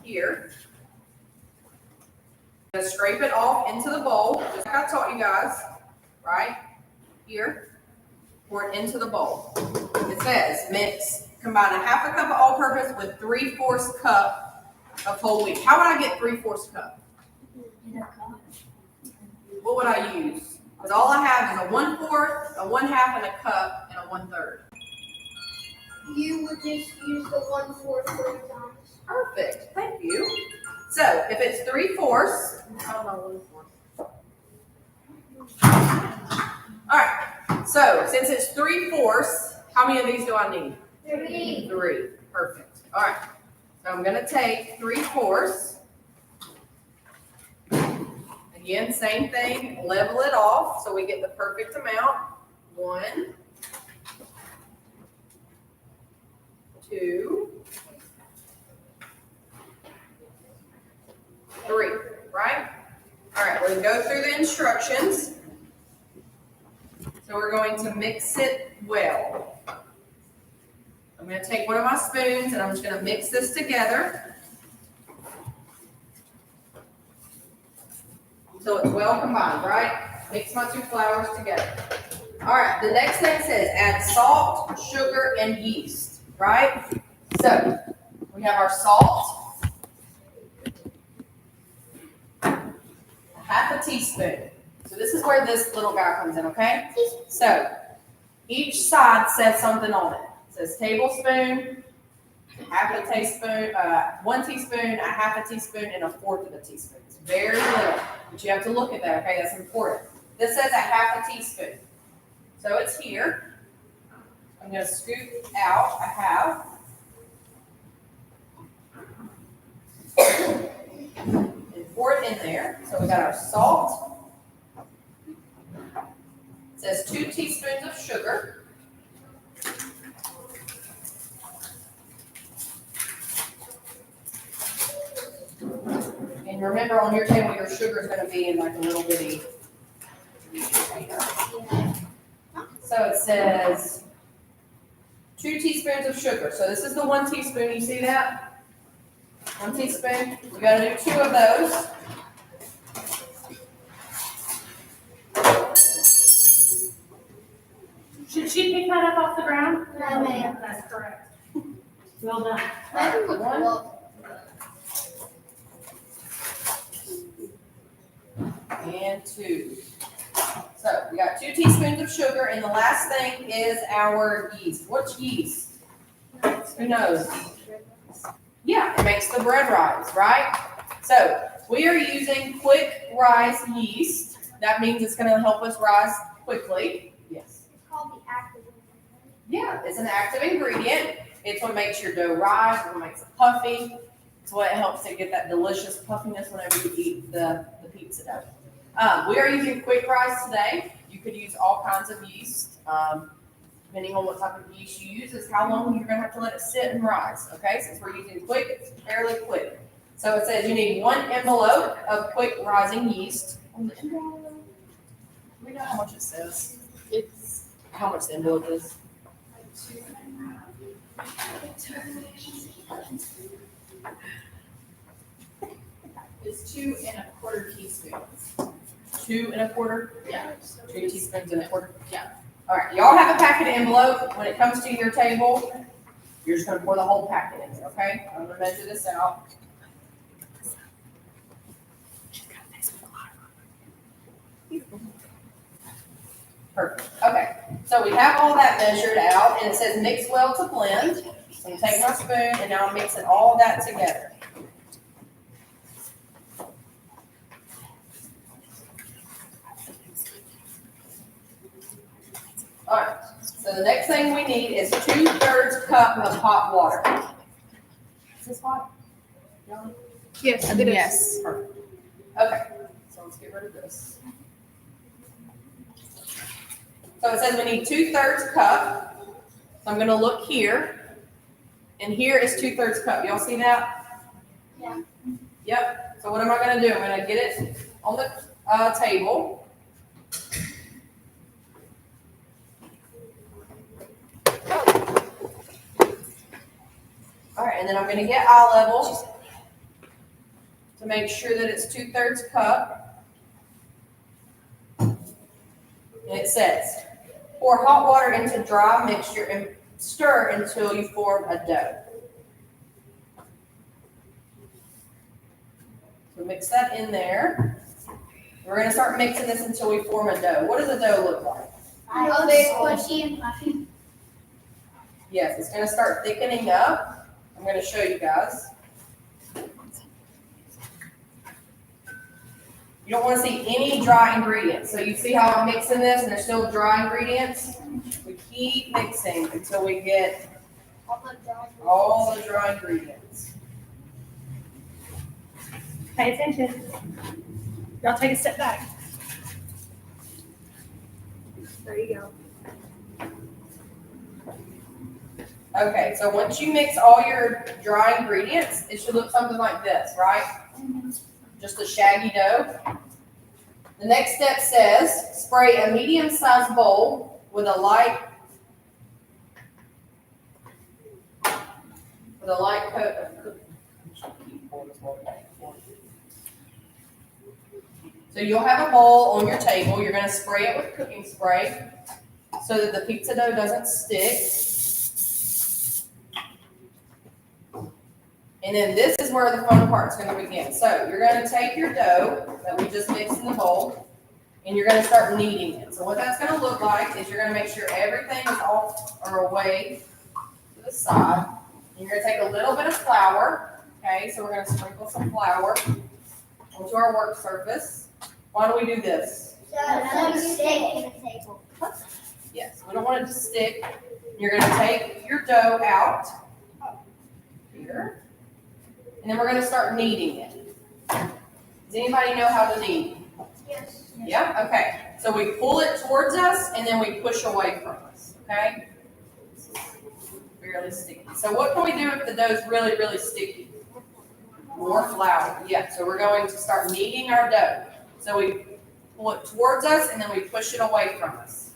here. I'm going to scrape it off into the bowl, just like I taught you guys, right? Here. Pour it into the bowl. It says mix, combine a half a cup of all-purpose with 3/4 cup of whole wheat. How would I get 3/4 cup? What would I use? Because all I have is a 1/4, a 1/2, and a cup, and a 1/3. You would just use the 1/4 3 times. Perfect. Thank you. So if it's 3/4, I don't know 1/4. All right. So since it's 3/4, how many of these do I need? 3. 3. Perfect. All right. So I'm going to take 3/4. Again, same thing. Level it off so we get the perfect amount. 1, 2, 3. Right? All right. We're going to go through the instructions. So we're going to mix it well. I'm going to take one of my spoons and I'm just going to mix this together until it's well combined, right? Mix my 2 flours together. All right, the next thing says add salt, sugar, and yeast, right? So we have our salt, half a teaspoon. So this is where this little guy comes in, okay? So each side says something on it. It says tablespoon, half a teaspoon, 1 teaspoon, a half a teaspoon, and a 1/4 of a teaspoon. It's very little, but you have to look at that, okay? That's important. This says a half a teaspoon. So it's here. I'm going to scoop out a half. And pour it in there. So we got our salt. It says 2 teaspoons of sugar. And remember, on your table, your sugar is going to be in like a little bitty container. So it says 2 teaspoons of sugar. So this is the 1 teaspoon. You see that? 1 teaspoon. We got to do 2 of those. Should she pick that up off the ground? No, ma'am. That's correct. Well done. One. And 2. So we got 2 teaspoons of sugar, and the last thing is our yeast. What's yeast? Who knows? Yeah, it makes the bread rise, right? So we are using quick rise yeast. That means it's going to help us rise quickly. Yes. It's called the active Yeah, it's an active ingredient. It's what makes your dough rise, what makes it puffy. It's what helps to get that delicious puffiness whenever you eat the pizza dough. We are using quick rise today. You could use all kinds of yeast. Depending on what type of yeast you use, is how long you're going to have to let it sit and rise. Okay, since we're using quick, it's fairly quick. So it says you need 1 envelope of quick rising yeast. On the envelope, do we know how much it says? It's how much the envelope is. It's 2 1/4 teaspoons. 2 1/4? Yeah. 2 teaspoons and 1/4? Yeah. All right, y'all have a packet envelope. When it comes to your table, you're just going to pour the whole packet in there, okay? I'm going to measure this out. Perfect. Okay, so we have all that measured out, and it says mix well to blend. So I'm taking my spoon, and now I'm mixing all that together. All right, so the next thing we need is 2/3 cup of hot water. Is this hot? No? Yes, it is. Yes. Perfect. Okay, so let's get rid of this. So it says we need 2/3 cup. So I'm going to look here, and here is 2/3 cup. Y'all see that? Yeah. Yep. So what am I going to do? I'm going to get it on the table. All right, and then I'm going to get eye level, make sure that it's 2/3 cup. And it says, pour hot water into dry mixture and stir until you form a dough. So mix that in there. We're going to start mixing this until we form a dough. What does a dough look like? Very squishy and fluffy. Yes, it's going to start thickening up. I'm going to show you guys. You don't want to see any dry ingredients. So you see how I'm mixing this and there's still dry ingredients? We keep mixing until we get all the dry ingredients. Pay attention. Y'all take a step back. There you go. Okay, so once you mix all your dry ingredients, it should look something like this, right? Just a shaggy dough. The next step says, spray a medium-sized bowl with a light coat of cooking. So you'll have a bowl on your table. You're going to spray it with cooking spray so that the pizza dough doesn't stick. And then this is where the fun part's going to begin. So you're going to take your dough that we just mixed in the bowl, and you're going to start kneading it. So what that's going to look like is you're going to make sure everything is off or away to the side. And you're going to take a little bit of flour. Okay, so we're going to sprinkle some flour onto our work surface. Why do we do this? Yes, we don't want it to stick. You're going to take your dough out here, and then we're going to start kneading it. Does anybody know how to knead? Yes. Yeah? Okay. So we pull it towards us, and then we push away from us. Okay? Fairly sticky. So what can we do if the dough is really, really sticky? More flour. Yeah. So we're going to start kneading our dough. So we pull it towards us, and then we push it away from us.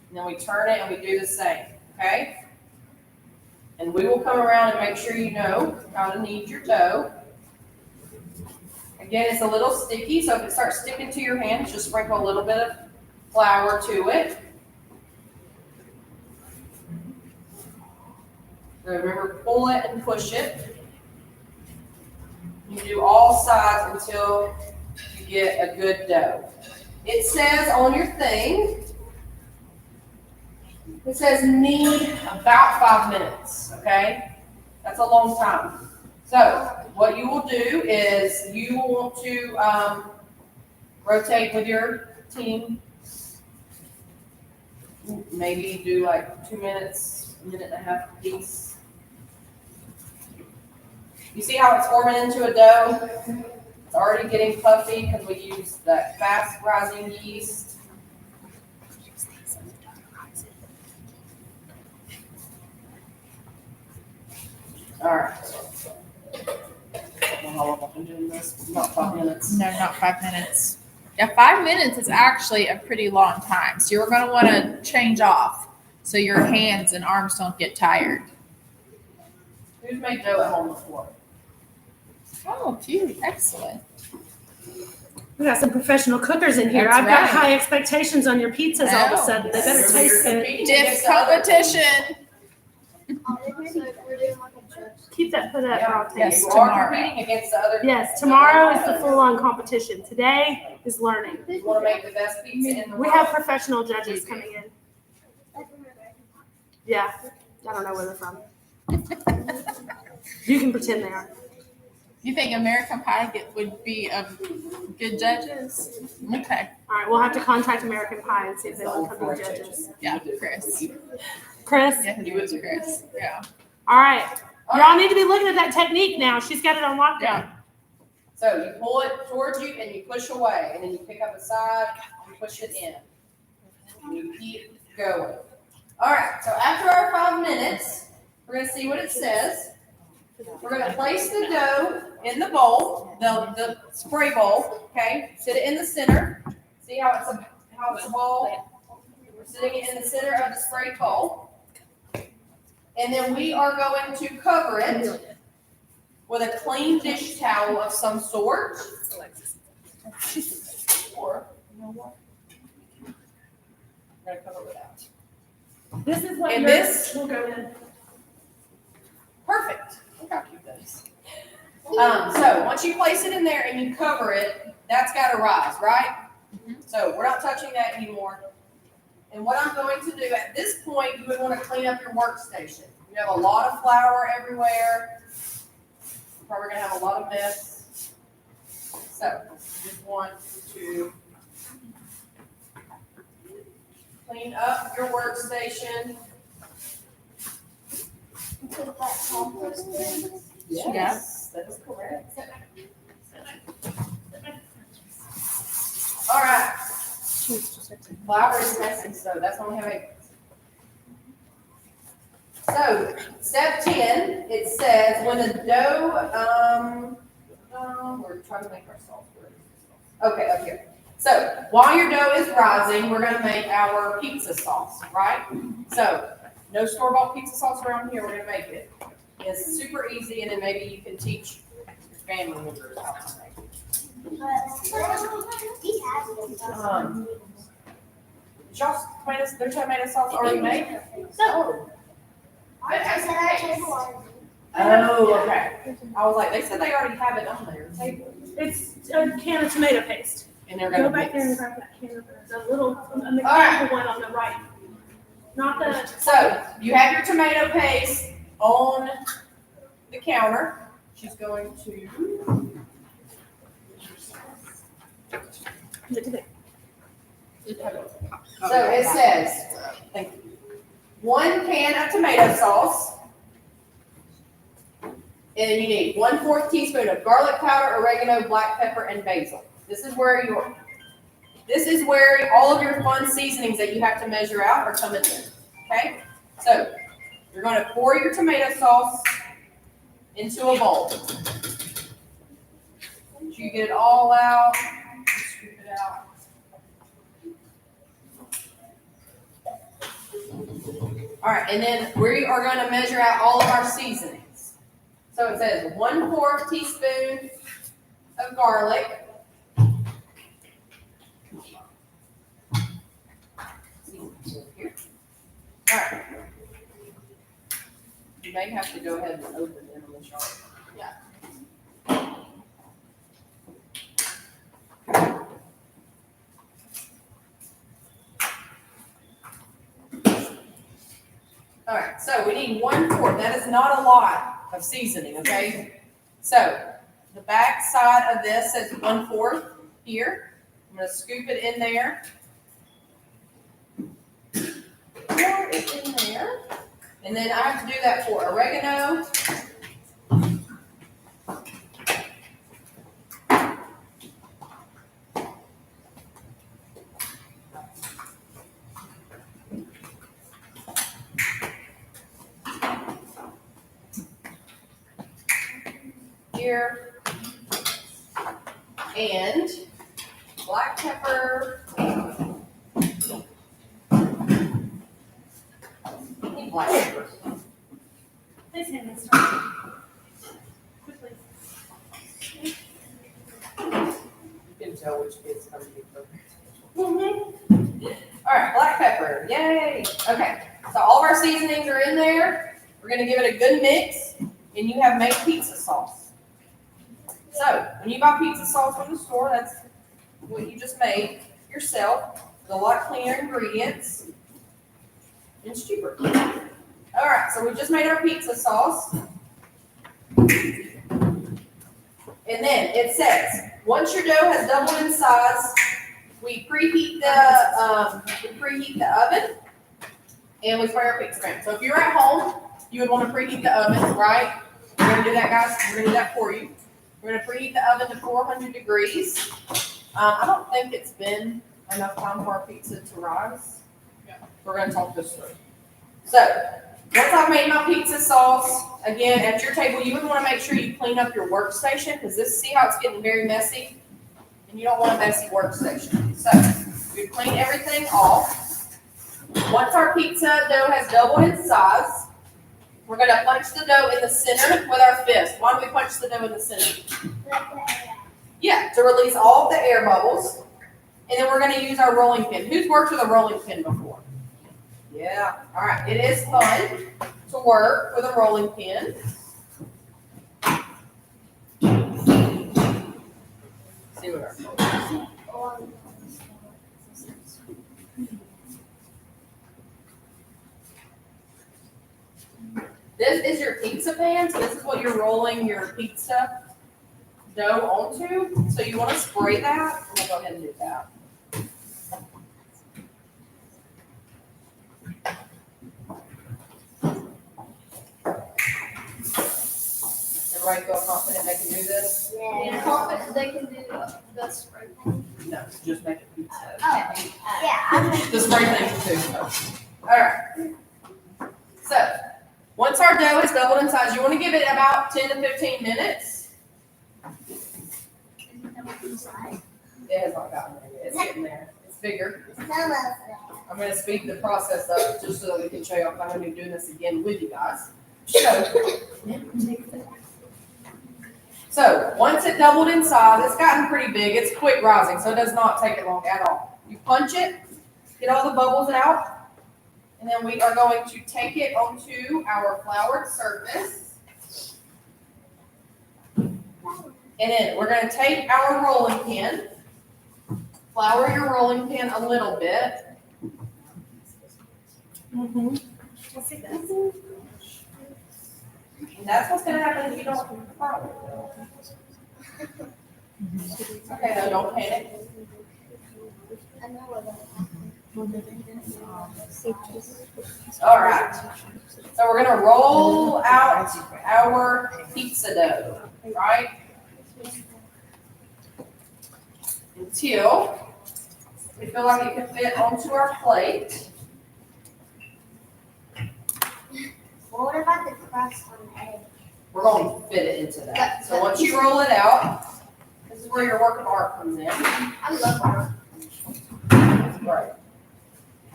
And then we turn it, and we do the same. Okay? And we will come around and make sure you know how to knead your dough. Again, it's a little sticky, so if it starts sticking to your hands, just sprinkle a little bit of flour to it. Remember, pull it and push it. You do all sides until you get a good dough. It says on your thing, it says knead about 5 minutes, okay? That's a long time. So what you will do is you will want to rotate with your team. Maybe do like 2 minutes, a minute and a half apiece. You see how it's forming into a dough? It's already getting puffy because we use that fast rising yeast. All right. I don't know how long I've been doing this. About 5 minutes. No, not 5 minutes. Yeah, 5 minutes is actually a pretty long time. So you're going to want to change off so your hands and arms don't get tired. Who's made dough at home before? Oh, cute. Excellent. We got some professional cookers in here. That's I've got right. high expectations on your pizzas all of a sudden. They better taste good. Diff competition. We're doing like a judge. Keep that put up, or I'll take Yes, it. You are tomorrow. competing against the other. Yes, tomorrow is the full-on competition. Today is learning. You want to make the best pizza in the world. We have professional judges coming in. Yeah, I don't know where they're from. You can pretend they are. You think American Pie would be good judges? Okay. All right, we'll have to contact American Pie and see if they will come be judges. Yeah, Chris. Chris? Yeah, he was Chris. Yeah. All right. Y'all need to be looking at that technique now. She's got it on lockdown. So you pull it towards you and you push away, and then you pick up a side and push it in. And you keep going. All right, so after our 5 minutes, we're going to see what it says. We're going to place the dough in the bowl, the spray bowl, okay? Sit it in the center. See how it's a bowl? We're sitting it in the center of the spray bowl. And then we are going to cover it with a clean dish towel of some sort. Or, you know what? I'm gonna cover it out. This is what And yours this- will go in. Perfect. Look how cute that is. So once you place it in there and you cover it, that's gotta rise, right? So we're not touching that anymore. And what I'm going to do at this point, you would want to clean up your workstation. You have a lot of flour everywhere. You're probably gonna have a lot of mess. So you just want to clean up your workstation. Take that compost bin. Yes, that is correct. All right. Flour is messy, so that's when we have eggs. So, step 10, it says when the dough, we're trying to make our sauce. Okay, up here. So, while your dough is rising, we're gonna make our pizza sauce, right? So, no store-bought pizza sauce around here, we're gonna make it. It's super easy, and then maybe you can teach your family members how to make it. Y'all, there's tomato sauce already made? So, I said I take one. Oh, okay. I was like, they said they already have it on their table, It's a can of tomato paste. and they're Go gonna back there and mix. grab that can of the little, the mechanical one on the right. Not the, So, you have your tomato paste on the counter. She's going to, so it says, thank you. 1 can of tomato sauce. And you need 1/4 teaspoon of garlic powder, oregano, black pepper, and basil. This is where all of your fun seasonings that you have to measure out are coming in. Okay? So you're going to pour your tomato sauce into a bowl. Once you get it all out, scoop it out. All right, and then we are going to measure out all of our seasonings. So it says 1/4 teaspoon of garlic. All right. You may have to go ahead and open it on the chart. Yeah. All right, so we need 1/4. That is not a lot of seasoning, okay? So the back side of this says 1/4 here. I'm gonna scoop it in there. Pour it in there. And then I have to do that for oregano. Here. And black pepper. Black pepper. please hand this to quickly. You can tell which kid's coming to be perfect. All right, black pepper, yay. Okay, so all of our seasonings are in there. We're gonna give it a good mix, and you have made pizza sauce. So when you buy pizza sauce from the store, that's what you just made yourself. It's a lot cleaner ingredients. And it's cheaper. All right, so we just made our pizza sauce. And then it says, once your dough has doubled in size, we preheat the oven, and we spray our pizza ground. So if you're at home, you would want to preheat the oven, right? We're gonna do that, guys. We're gonna do that for you. We're gonna preheat the oven to 400 degrees. I don't think it's been enough time for our pizza to rise. We're gonna talk this through. So, once I've made my pizza sauce, again, at your table, you would want to make sure you clean up your workstation, because see how it's getting very messy? And you don't want a messy workstation. So, we clean everything off. Once our pizza dough has doubled in size, We're gonna punch the dough in the center with our fist. Why do we punch the dough in the center? Yeah, to release all of the air bubbles. And then we're gonna use our rolling pin. Who's worked with a rolling pin before? Yeah, all right. It is fun to work with a rolling pin. See what our This is your pizza pan, so this is what you're rolling your pizza dough onto. So you want to spray that. I'm gonna go ahead and do that. Everybody feel confident they can do this? Yeah. Confident they can do the spray paint. No, just make it pizza. Yeah. The spray thing too. All right. So once our dough is doubled in size, you want to give it about 10 to 15 minutes. It has not gotten there yet. It's getting there. It's bigger. I'm going to speed the process up just so that we can show you. I'm going to be doing this again with you guys. So once it doubled in size, it's gotten pretty big. It's quick rising, so it does not take it long at all. You punch it, get all the bubbles out, and then we are going to take it onto our floured surface. And then we're going to take our rolling pin, flour your rolling pin a little bit. And that's what's going to happen if you don't flour it. Okay, no, don't panic. All right. So we're going to roll out our pizza dough, right? Until we feel like it can fit onto our plate. Well, what about the crust on the edge? We're going to fit it into that. So once you roll it out, this is where your work of art comes in. I love art. Right.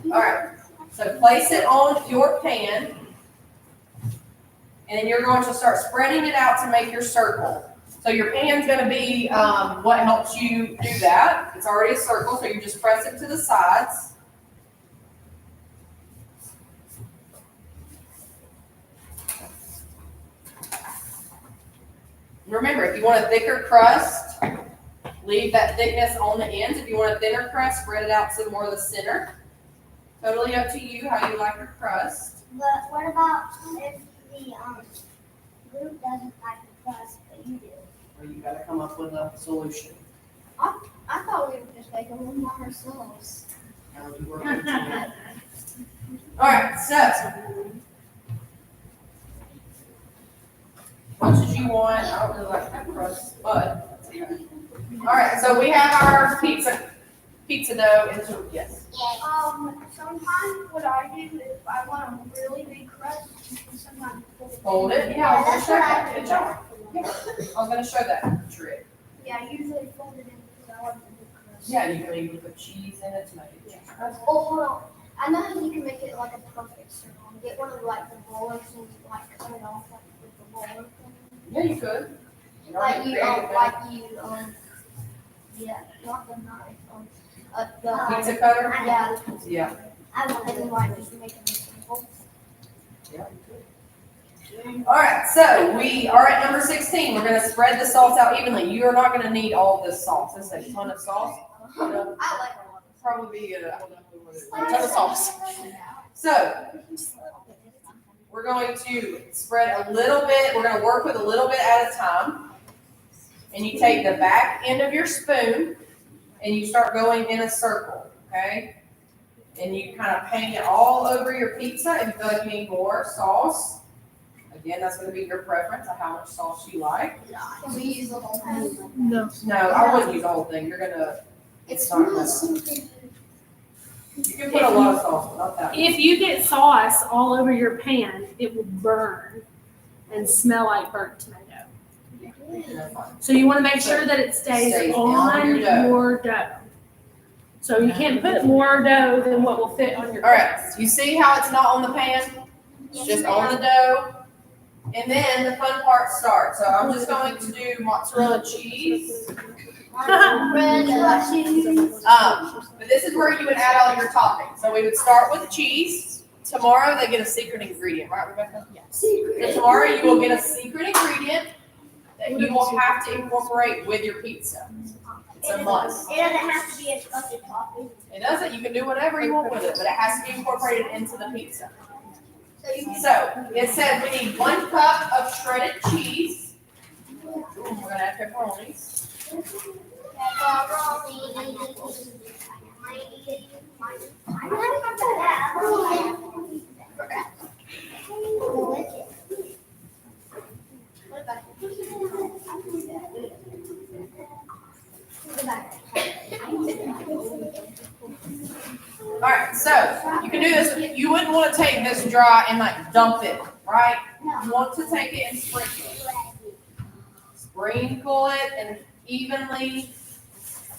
All right. So place it on your pan, and then you're going to start spreading it out to make your circle. So your pan's going to be what helps you do that. It's already a circle, so you just press it to the sides. Remember, if you want a thicker crust, leave that thickness on the ends. If you want a thinner crust, spread it out to more of the center. Totally up to you how you like your crust. But what about if the group doesn't like the crust, but you do? Or you gotta come up with a solution. I thought we were just making one by ourselves. How would you work with it? All right, so much as you want. I don't really like that crust, but it's okay. All right, so we have our pizza dough into yes. Sometimes what I do if I want a really big crust, sometimes Fold it. Yeah, I was gonna that's show what that. I Good do. job. Yeah, I was gonna show that trick. Yeah, I usually fold it in because I want the big crust. Yeah, and you can even put cheese in it to make it cheese crust. Oh, hold on. I know how you can make it like a perfect circle. Get one of like the rollers and like cut it off like with the roller thing. Yeah, you could. You know, Like get you, creative, man. yeah, not the knife, the Pizza cutter? Yeah. Yeah. I want to like just make it simple. Yeah, you could. All right, so we are at number 16. We're gonna spread the sauce out evenly. You are not gonna need all this sauce. This is a ton of sauce. It'll I like a lot. probably be a ton of sauce. So we're going to spread a little bit. We're going to work with a little bit at a time. And you take the back end of your spoon and you start going in a circle, okay? And you kind of paint it all over your pizza. If you feel like you need more sauce, again, that's going to be your preference of how much sauce you like. Can we use the whole thing? No. No, I wouldn't use the whole thing. You're going to, It's not really gonna- simple. you can put a lot of sauce, but not that much. If you get sauce all over your pan, it will burn and smell like burnt tomato. That's fine. So you want to make sure that it stays Stays on your dough. So you can't put more dough than what will fit on your All right, you see how it's not on the pan? It's just on the dough. And then the fun part starts. So I'm just going to do mozzarella cheese. But this is where you would add all your toppings. So we would start with the cheese. Tomorrow they get a secret ingredient, right, Rebecca? Yes. And tomorrow you will get a secret ingredient that you will have to incorporate with your pizza. It's a must. It doesn't have to be a custard topping. It doesn't. You can do whatever you want with it, but it has to be incorporated into the pizza. So it said we need 1 cup of shredded cheese. Ooh, we're gonna have pepperonis. All right, so you can do this. You wouldn't want to take this dry and like dump it, right? You want to take it and sprinkle it. Sprinkle it and evenly